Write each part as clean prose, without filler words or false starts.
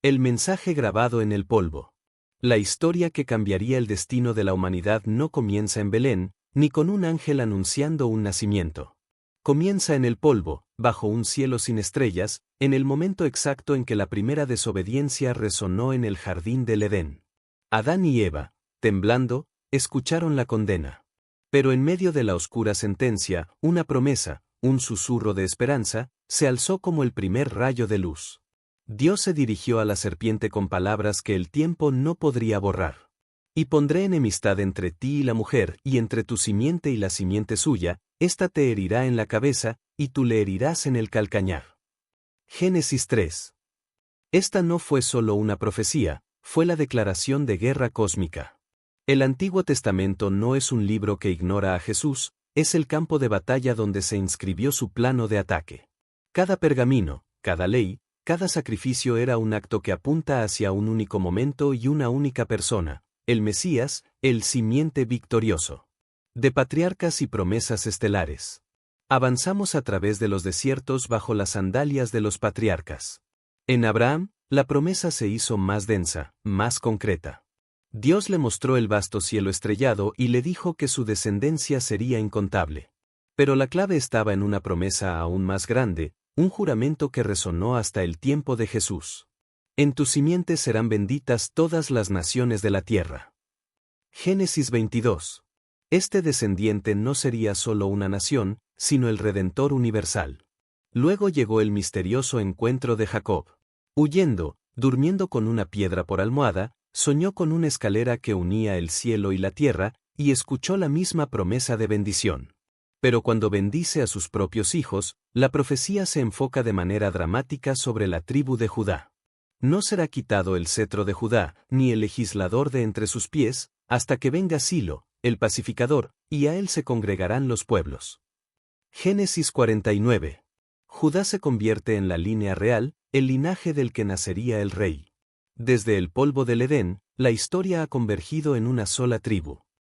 El mensaje grabado en el polvo. La historia que cambiaría el destino de la humanidad no comienza en Belén, ni con un ángel anunciando un nacimiento. Comienza en el polvo, bajo un cielo sin estrellas, en el momento exacto en que la primera desobediencia resonó en el jardín del Edén. Adán y Eva, temblando, escucharon la condena. Pero en medio de la oscura sentencia, una promesa, un susurro de esperanza, se alzó como el primer rayo de luz. Dios se dirigió a la serpiente con palabras que el tiempo no podría borrar. Y pondré enemistad entre ti y la mujer, y entre tu simiente y la simiente suya, ésta te herirá en la cabeza, y tú le herirás en el calcañar. Génesis 3. Esta no fue solo una profecía, fue la declaración de guerra cósmica. El Antiguo Testamento no es un libro que ignora a Jesús, es el campo de batalla donde se inscribió su plano de ataque. Cada pergamino, cada ley, cada sacrificio era un acto que apunta hacia un único momento y una única persona, el Mesías, el simiente victorioso. De patriarcas y promesas estelares. Avanzamos a través de los desiertos bajo las sandalias de los patriarcas. En Abraham, la promesa se hizo más densa, más concreta. Dios le mostró el vasto cielo estrellado y le dijo que su descendencia sería incontable. Pero la clave estaba en una promesa aún más grande, un juramento que resonó hasta el tiempo de Jesús. En tu simiente serán benditas todas las naciones de la tierra. Génesis 22. Este descendiente no sería solo una nación, sino el Redentor universal. Luego llegó el misterioso encuentro de Jacob. Huyendo, durmiendo con una piedra por almohada, soñó con una escalera que unía el cielo y la tierra, y escuchó la misma promesa de bendición. Pero cuando bendice a sus propios hijos, la profecía se enfoca de manera dramática sobre la tribu de Judá. No será quitado el cetro de Judá, ni el legislador de entre sus pies, hasta que venga Silo, el pacificador, y a él se congregarán los pueblos. Génesis 49. Judá se convierte en la línea real, el linaje del que nacería el rey. Desde el polvo del Edén, la historia ha convergido en una sola tribu.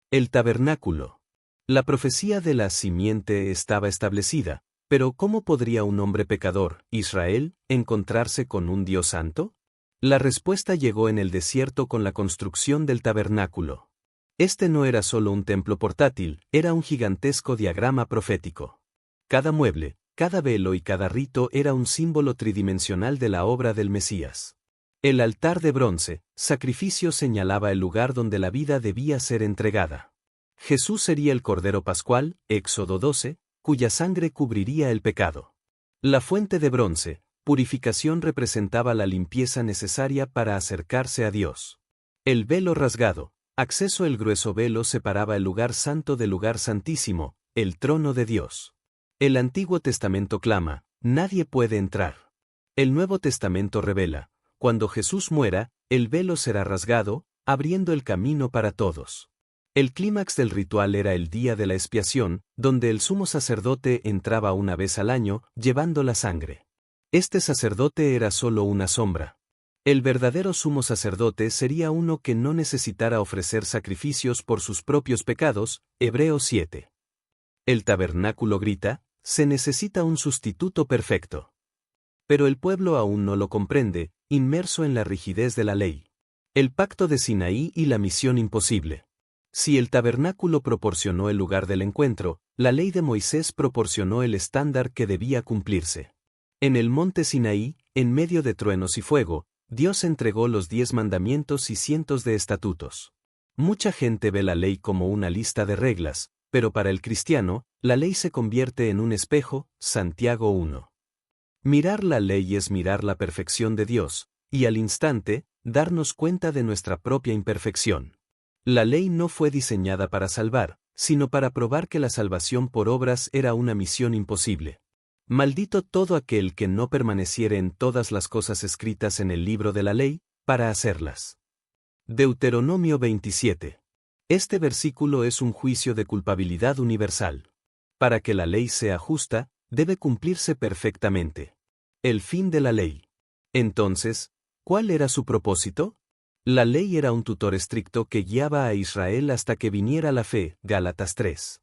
El tabernáculo. La profecía de la simiente estaba establecida, pero ¿cómo podría un hombre pecador, Israel, encontrarse con un Dios santo? La respuesta llegó en el desierto con la construcción del tabernáculo. Este no era solo un templo portátil, era un gigantesco diagrama profético. Cada mueble, cada velo y cada rito era un símbolo tridimensional de la obra del Mesías. El altar de bronce, sacrificio, señalaba el lugar donde la vida debía ser entregada. Jesús sería el Cordero Pascual, Éxodo 12, cuya sangre cubriría el pecado. La fuente de bronce, purificación, representaba la limpieza necesaria para acercarse a Dios. El velo rasgado, acceso. El grueso velo separaba el lugar santo del lugar santísimo, el trono de Dios. El Antiguo Testamento clama, nadie puede entrar. El Nuevo Testamento revela, cuando Jesús muera, el velo será rasgado, abriendo el camino para todos. El clímax del ritual era el día de la expiación, donde el sumo sacerdote entraba una vez al año, llevando la sangre. Este sacerdote era solo una sombra. El verdadero sumo sacerdote sería uno que no necesitara ofrecer sacrificios por sus propios pecados, Hebreos 7. El tabernáculo grita, se necesita un sustituto perfecto. Pero el pueblo aún no lo comprende, inmerso en la rigidez de la ley. El pacto de Sinaí y la misión imposible. Si el tabernáculo proporcionó el lugar del encuentro, la ley de Moisés proporcionó el estándar que debía cumplirse. En el monte Sinaí, en medio de truenos y fuego, Dios entregó los 10 mandamientos y cientos de estatutos. Mucha gente ve la ley como una lista de reglas, pero para el cristiano, la ley se convierte en un espejo, Santiago 1. Mirar la ley es mirar la perfección de Dios, y al instante, darnos cuenta de nuestra propia imperfección. La ley no fue diseñada para salvar, sino para probar que la salvación por obras era una misión imposible. Maldito todo aquel que no permaneciere en todas las cosas escritas en el libro de la ley, para hacerlas. Deuteronomio 27. Este versículo es un juicio de culpabilidad universal. Para que la ley sea justa, debe cumplirse perfectamente. El fin de la ley. Entonces, ¿cuál era su propósito? La ley era un tutor estricto que guiaba a Israel hasta que viniera la fe, Gálatas 3.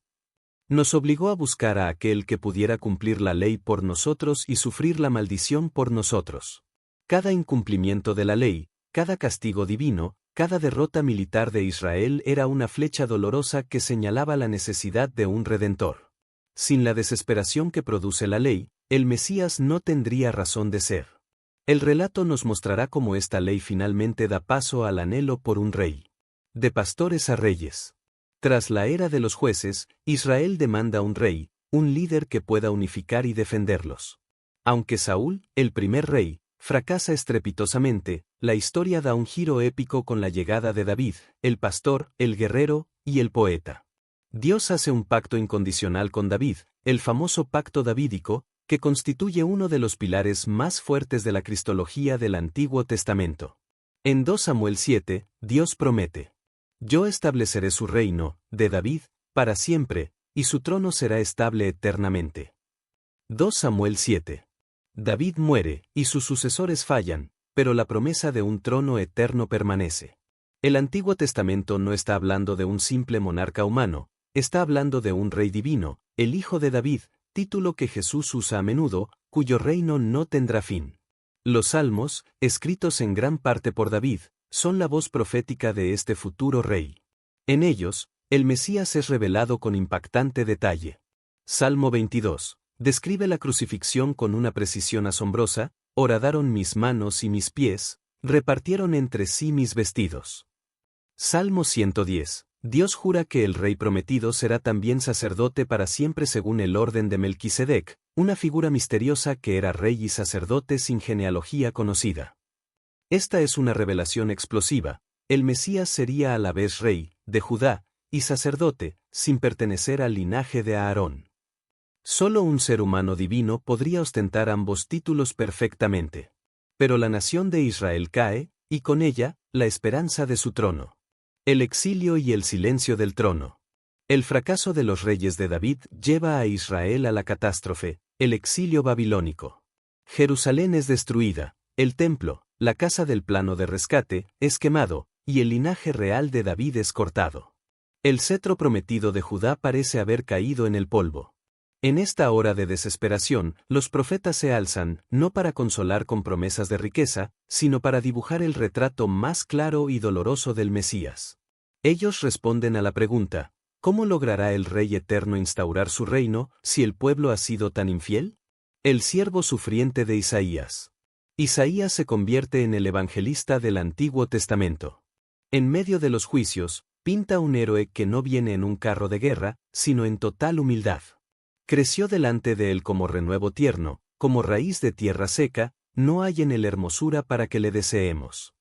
Nos obligó a buscar a aquel que pudiera cumplir la ley por nosotros y sufrir la maldición por nosotros. Cada incumplimiento de la ley, cada castigo divino, cada derrota militar de Israel era una flecha dolorosa que señalaba la necesidad de un redentor. Sin la desesperación que produce la ley, el Mesías no tendría razón de ser. El relato nos mostrará cómo esta ley finalmente da paso al anhelo por un rey. De pastores a reyes. Tras la era de los jueces, Israel demanda un rey, un líder que pueda unificar y defenderlos. Aunque Saúl, el primer rey, fracasa estrepitosamente, la historia da un giro épico con la llegada de David, el pastor, el guerrero y el poeta. Dios hace un pacto incondicional con David, el famoso pacto davídico, que constituye uno de los pilares más fuertes de la cristología del Antiguo Testamento. En 2 Samuel 7, Dios promete: Yo estableceré su reino, de David, para siempre, y su trono será estable eternamente. 2 Samuel 7. David muere, y sus sucesores fallan, pero la promesa de un trono eterno permanece. El Antiguo Testamento no está hablando de un simple monarca humano, está hablando de un rey divino, el Hijo de David, título que Jesús usa a menudo, cuyo reino no tendrá fin. Los Salmos, escritos en gran parte por David, son la voz profética de este futuro rey. En ellos, el Mesías es revelado con impactante detalle. Salmo 22. Describe la crucifixión con una precisión asombrosa: horadaron mis manos y mis pies, repartieron entre sí mis vestidos. Salmo 110. Dios jura que el rey prometido será también sacerdote para siempre según el orden de Melquisedec, una figura misteriosa que era rey y sacerdote sin genealogía conocida. Esta es una revelación explosiva: el Mesías sería a la vez rey, de Judá, y sacerdote, sin pertenecer al linaje de Aarón. Solo un ser humano divino podría ostentar ambos títulos perfectamente. Pero la nación de Israel cae, y con ella, la esperanza de su trono. El exilio y el silencio del trono. El fracaso de los reyes de David lleva a Israel a la catástrofe, el exilio babilónico. Jerusalén es destruida, el templo, la casa del plano de rescate, es quemado, y el linaje real de David es cortado. El cetro prometido de Judá parece haber caído en el polvo. En esta hora de desesperación, los profetas se alzan, no para consolar con promesas de riqueza, sino para dibujar el retrato más claro y doloroso del Mesías. Ellos responden a la pregunta: ¿cómo logrará el Rey Eterno instaurar su reino, si el pueblo ha sido tan infiel? El siervo sufriente de Isaías. Isaías se convierte en el evangelista del Antiguo Testamento. En medio de los juicios, pinta un héroe que no viene en un carro de guerra, sino en total humildad. Creció delante de él como renuevo tierno, como raíz de tierra seca, no hay en él hermosura para que le deseemos.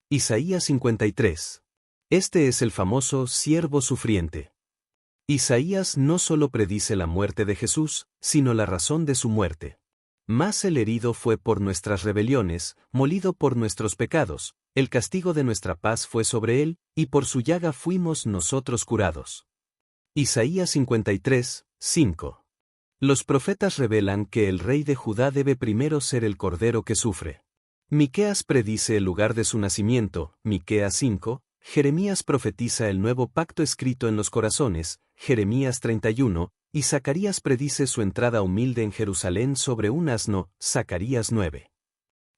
Isaías 53. Este es el famoso siervo sufriente. Isaías no solo predice la muerte de Jesús, sino la razón de su muerte. Mas el herido fue por nuestras rebeliones, molido por nuestros pecados, el castigo de nuestra paz fue sobre él, y por su llaga fuimos nosotros curados. Isaías 53, 5. Los profetas revelan que el rey de Judá debe primero ser el cordero que sufre. Miqueas predice el lugar de su nacimiento, Miqueas 5, Jeremías profetiza el nuevo pacto escrito en los corazones, Jeremías 31, y Zacarías predice su entrada humilde en Jerusalén sobre un asno, Zacarías 9.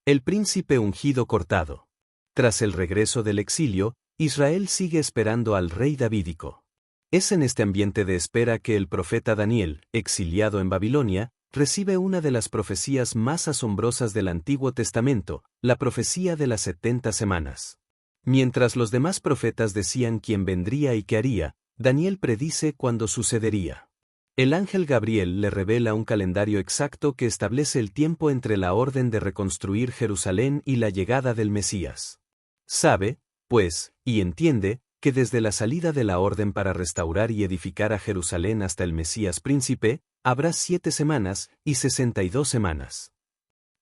El príncipe ungido cortado. Tras el regreso del exilio, Israel sigue esperando al rey davídico. Es en este ambiente de espera que el profeta Daniel, exiliado en Babilonia, recibe una de las profecías más asombrosas del Antiguo Testamento, la profecía de las 70 semanas. Mientras los demás profetas decían quién vendría y qué haría, Daniel predice cuándo sucedería. El ángel Gabriel le revela un calendario exacto que establece el tiempo entre la orden de reconstruir Jerusalén y la llegada del Mesías. Sabe, pues, y entiende, que desde la salida de la orden para restaurar y edificar a Jerusalén hasta el Mesías príncipe, habrá 7 semanas y 62 semanas.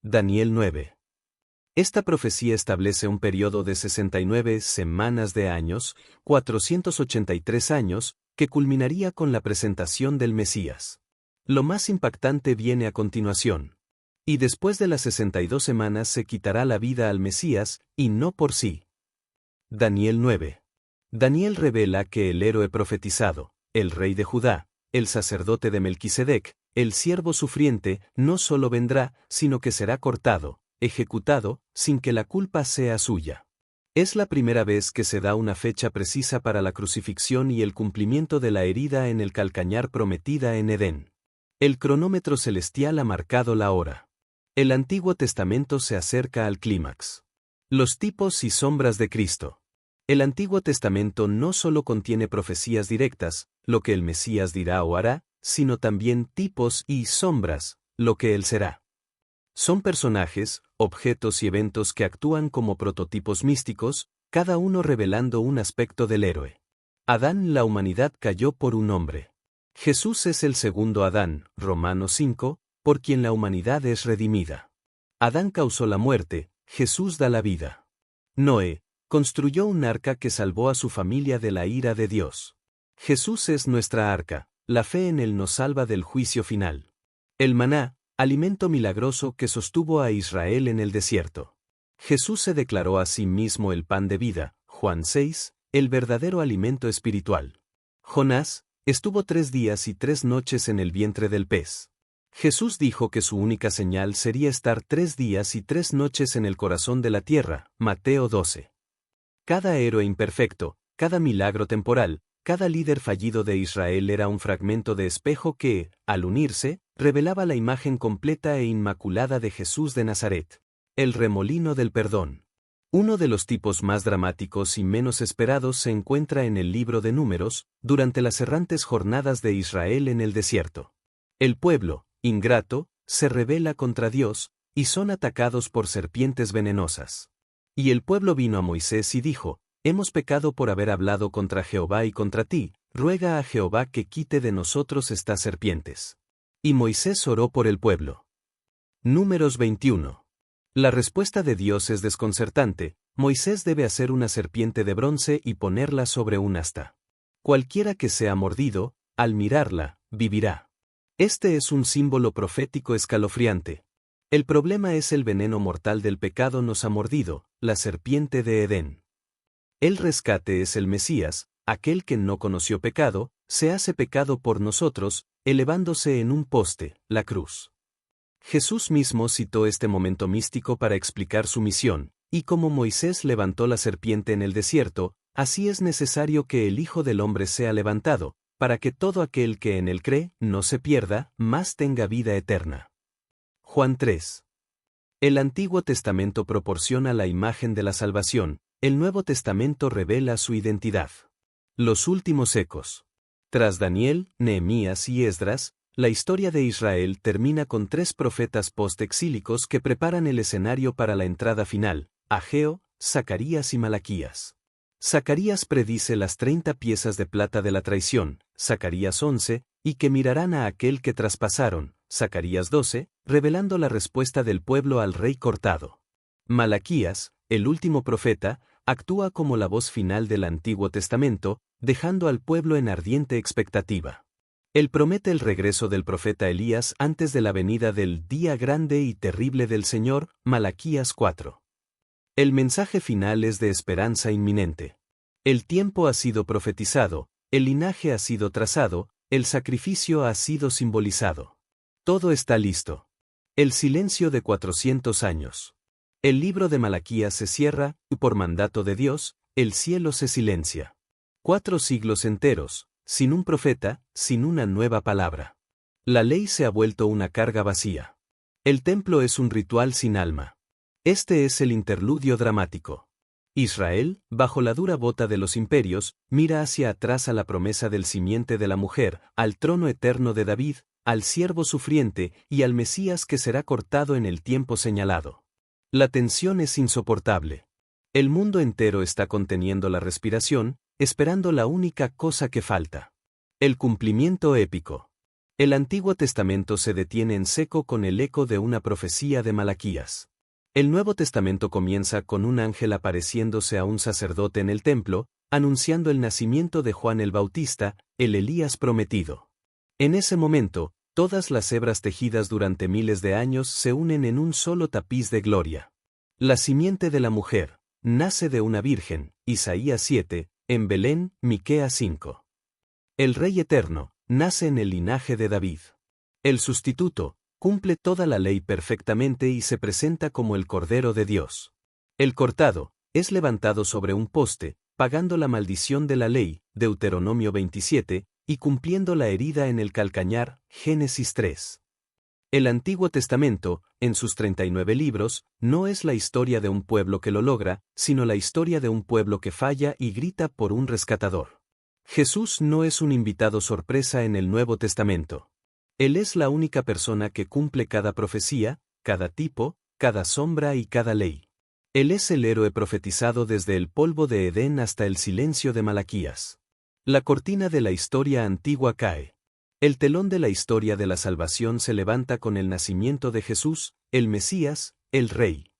Daniel 9. Esta profecía establece un periodo de 69 semanas de años, 483 años, que culminaría con la presentación del Mesías. Lo más impactante viene a continuación. Y después de las 62 semanas se quitará la vida al Mesías, y no por sí. Daniel 9. Daniel revela que el héroe profetizado, el rey de Judá, el sacerdote de Melquisedec, el siervo sufriente, no solo vendrá, sino que será cortado, ejecutado, sin que la culpa sea suya. Es la primera vez que se da una fecha precisa para la crucifixión y el cumplimiento de la herida en el calcañar prometida en Edén. El cronómetro celestial ha marcado la hora. El Antiguo Testamento se acerca al clímax. Los tipos y sombras de Cristo. El Antiguo Testamento no solo contiene profecías directas, lo que el Mesías dirá o hará, sino también tipos y sombras, lo que él será. Son personajes, objetos y eventos que actúan como prototipos místicos, cada uno revelando un aspecto del héroe. Adán, la humanidad cayó por un hombre. Jesús es el segundo Adán, Romanos 5, por quien la humanidad es redimida. Adán causó la muerte, Jesús da la vida. Noé construyó un arca que salvó a su familia de la ira de Dios. Jesús es nuestra arca, la fe en él nos salva del juicio final. El maná, alimento milagroso que sostuvo a Israel en el desierto. Jesús se declaró a sí mismo el pan de vida, Juan 6, el verdadero alimento espiritual. Jonás estuvo 3 días y 3 noches en el vientre del pez. Jesús dijo que su única señal sería estar 3 días y 3 noches en el corazón de la tierra, Mateo 12. Cada héroe imperfecto, cada milagro temporal, cada líder fallido de Israel era un fragmento de espejo que, al unirse, revelaba la imagen completa e inmaculada de Jesús de Nazaret, el remolino del perdón. Uno de los tipos más dramáticos y menos esperados se encuentra en el libro de Números, durante las errantes jornadas de Israel en el desierto. El pueblo, ingrato, se rebela contra Dios, y son atacados por serpientes venenosas. Y el pueblo vino a Moisés y dijo: Hemos pecado por haber hablado contra Jehová y contra ti, ruega a Jehová que quite de nosotros estas serpientes. Y Moisés oró por el pueblo. Números 21. La respuesta de Dios es desconcertante: Moisés debe hacer una serpiente de bronce y ponerla sobre un asta. Cualquiera que sea mordido, al mirarla, vivirá. Este es un símbolo profético escalofriante. El problema es el veneno mortal del pecado nos ha mordido, la serpiente de Edén. El rescate es el Mesías, aquel que no conoció pecado, se hace pecado por nosotros, elevándose en un poste, la cruz. Jesús mismo citó este momento místico para explicar su misión, y como Moisés levantó la serpiente en el desierto, así es necesario que el Hijo del Hombre sea levantado, para que todo aquel que en él cree no se pierda, mas tenga vida eterna. Juan 3. El Antiguo Testamento proporciona la imagen de la salvación, el Nuevo Testamento revela su identidad. Los últimos ecos. Tras Daniel, Nehemías y Esdras, la historia de Israel termina con 3 profetas post-exílicos que preparan el escenario para la entrada final: Ageo, Zacarías y Malaquías. Zacarías predice las 30 piezas de plata de la traición, Zacarías 11, y que mirarán a aquel que traspasaron, Zacarías 12, revelando la respuesta del pueblo al rey cortado. Malaquías, el último profeta, actúa como la voz final del Antiguo Testamento, dejando al pueblo en ardiente expectativa. Él promete el regreso del profeta Elías antes de la venida del día grande y terrible del Señor, Malaquías 4. El mensaje final es de esperanza inminente. El tiempo ha sido profetizado, el linaje ha sido trazado, el sacrificio ha sido simbolizado. Todo está listo. El silencio de 400 años. El libro de Malaquías se cierra, y por mandato de Dios, el cielo se silencia. 4 siglos enteros, sin un profeta, sin una nueva palabra. La ley se ha vuelto una carga vacía. El templo es un ritual sin alma. Este es el interludio dramático. Israel, bajo la dura bota de los imperios, mira hacia atrás a la promesa del simiente de la mujer, al trono eterno de David, al siervo sufriente y al Mesías que será cortado en el tiempo señalado. La tensión es insoportable. El mundo entero está conteniendo la respiración, esperando la única cosa que falta: el cumplimiento épico. El Antiguo Testamento se detiene en seco con el eco de una profecía de Malaquías. El Nuevo Testamento comienza con un ángel apareciéndose a un sacerdote en el templo, anunciando el nacimiento de Juan el Bautista, el Elías prometido. En ese momento, todas las hebras tejidas durante miles de años se unen en un solo tapiz de gloria. La simiente de la mujer nace de una virgen, Isaías 7, en Belén, Miqueas 5. El Rey Eterno nace en el linaje de David. El sustituto Cumple toda la ley perfectamente y se presenta como el Cordero de Dios. El cortado es levantado sobre un poste, pagando la maldición de la ley, Deuteronomio 27, y cumpliendo la herida en el calcañar, Génesis 3. El Antiguo Testamento, en sus 39 libros, no es la historia de un pueblo que lo logra, sino la historia de un pueblo que falla y grita por un rescatador. Jesús no es un invitado sorpresa en el Nuevo Testamento. Él es la única persona que cumple cada profecía, cada tipo, cada sombra y cada ley. Él es el héroe profetizado desde el polvo de Edén hasta el silencio de Malaquías. La cortina de la historia antigua cae. El telón de la historia de la salvación se levanta con el nacimiento de Jesús, el Mesías, el Rey.